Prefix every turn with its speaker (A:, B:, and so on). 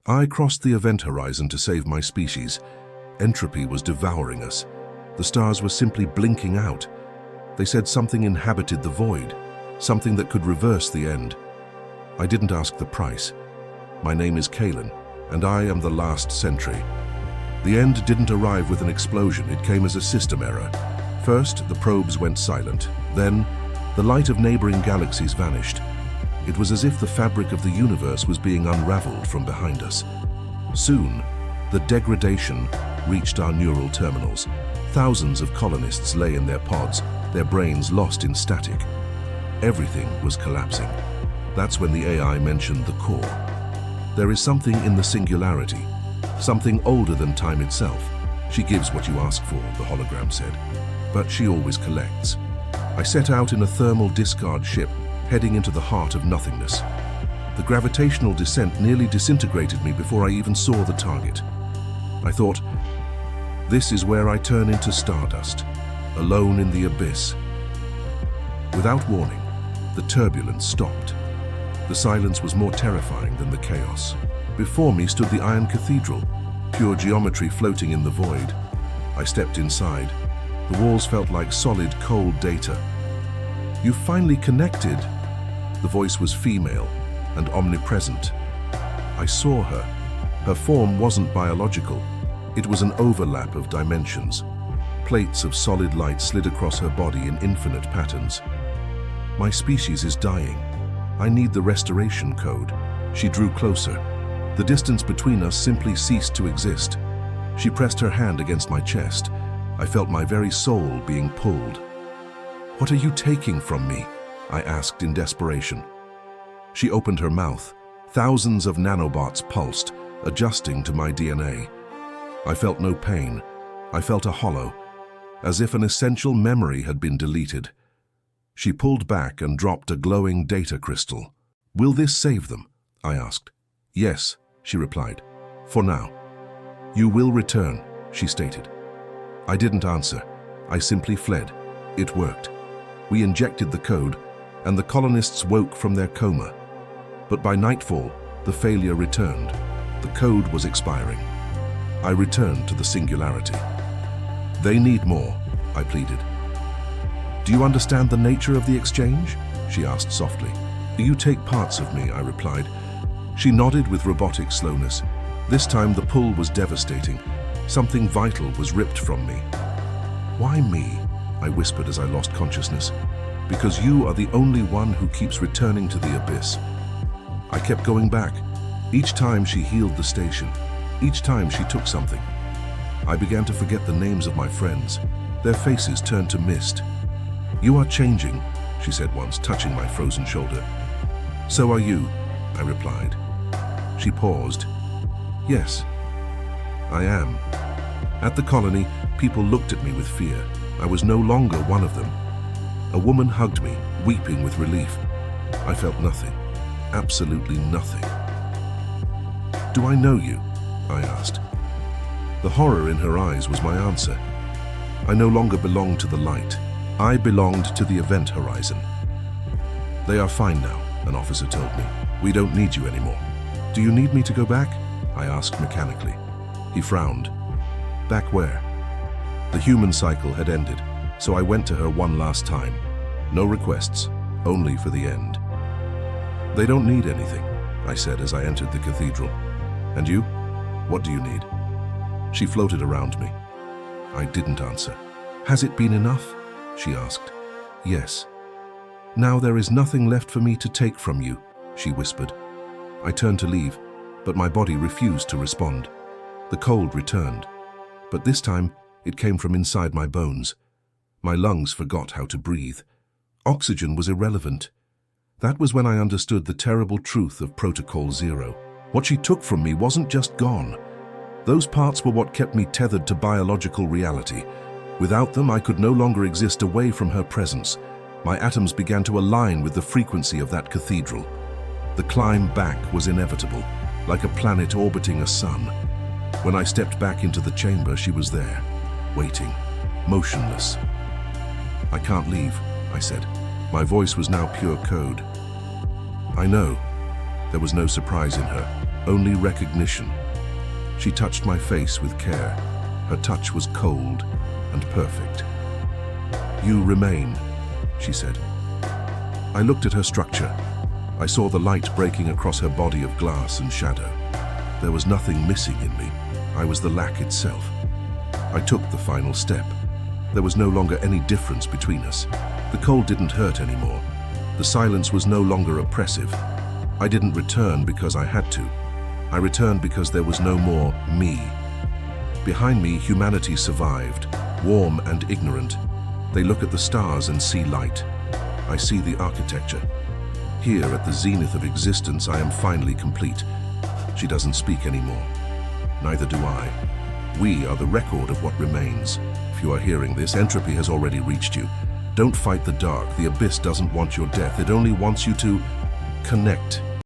A: I crossed the event horizon to save my species. Entropy was devouring us. The stars were simply blinking out. They said something inhabited the void, something that could reverse the end. I didn't ask the price. My name is Kaelen, and I am the last Sentry. The end didn't arrive with an explosion, it came as a system error. First, the probes went silent. Then, the light of neighboring galaxies vanished. It was as if the fabric of the universe was being unraveled from behind us. Soon, the degradation reached our neural terminals. Thousands of colonists lay in their pods, their brains lost in static. Everything was collapsing. That's when the AI mentioned the core. There is something in the singularity, something older than time itself. She gives what you ask for, the hologram said, but she always collects. I set out in a thermal discard ship, heading into the heart of nothingness. The gravitational descent nearly disintegrated me before I even saw the target. I thought, this is where I turn into stardust, alone in the abyss. Without warning, the turbulence stopped. The silence was more terrifying than the chaos. Before me stood the iron cathedral, pure geometry floating in the void. I stepped inside. The walls felt like solid, cold data. "You finally connected." The voice was female and omnipresent. I saw her. Her form wasn't biological. It was an overlap of dimensions. Plates of solid light slid across her body in infinite patterns. "My species is dying. I need the restoration code." She drew closer. The distance between us simply ceased to exist. She pressed her hand against my chest. I felt my very soul being pulled. "What are you taking from me?" I asked in desperation. She opened her mouth. Thousands of nanobots pulsed, adjusting to my DNA. I felt no pain. I felt a hollow, as if an essential memory had been deleted. She pulled back and dropped a glowing data crystal. "Will this save them?" I asked. "Yes," she replied. "For now." "You will return," she stated. I didn't answer. I simply fled. It worked. We injected the code, and the colonists woke from their coma. But by nightfall, the failure returned. The code was expiring. I returned to the singularity. "They need more," I pleaded. "Do you understand the nature of the exchange?" she asked softly. "You take parts of me," I replied. She nodded with robotic slowness. This time the pull was devastating. Something vital was ripped from me. "Why me?" I whispered as I lost consciousness. "Because you are the only one who keeps returning to the abyss." I kept going back. Each time she healed the station. Each time she took something. I began to forget the names of my friends. Their faces turned to mist. "You are changing," she said once, touching my frozen shoulder. "So are you," I replied. She paused. "Yes, I am." At the colony, people looked at me with fear. I was no longer one of them. A woman hugged me, weeping with relief. I felt nothing. Absolutely nothing. "Do I know you?" I asked. The horror in her eyes was my answer. I no longer belonged to the light. I belonged to the event horizon. "They are fine now," an officer told me. "We don't need you anymore." "Do you need me to go back?" I asked mechanically. He frowned. "Back where?" The human cycle had ended, so I went to her one last time. No requests, only for the end. "They don't need anything," I said as I entered the cathedral. "And you? What do you need?" She floated around me. I didn't answer. "Has it been enough?" she asked. "Yes." "Now there is nothing left for me to take from you," she whispered. I turned to leave, but my body refused to respond. The cold returned, but this time it came from inside my bones. My lungs forgot how to breathe. Oxygen was irrelevant. That was when I understood the terrible truth of Protocol Zero. What she took from me wasn't just gone. Those parts were what kept me tethered to biological reality. Without them, I could no longer exist away from her presence. My atoms began to align with the frequency of that cathedral. The climb back was inevitable, like a planet orbiting a sun. When I stepped back into the chamber, she was there, waiting, motionless. "I can't leave," I said. My voice was now pure code. "I know." There was no surprise in her. only recognition. She touched my face with care. Her touch was cold and perfect. "You remain," she said. I looked at her structure. I saw the light breaking across her body of glass and shadow. There was nothing missing in me. I was the lack itself. I took the final step. There was no longer any difference between us. The cold didn't hurt anymore. The silence was no longer oppressive. I didn't return because I had to. I returned because there was no more me. Behind me, humanity survived, warm and ignorant. They look at the stars and see light. I see the architecture. Here, at the zenith of existence, I am finally complete. She doesn't speak anymore. Neither do I. We are the record of what remains. If you are hearing this, entropy has already reached you. Don't fight the dark. The abyss doesn't want your death. It only wants you to connect.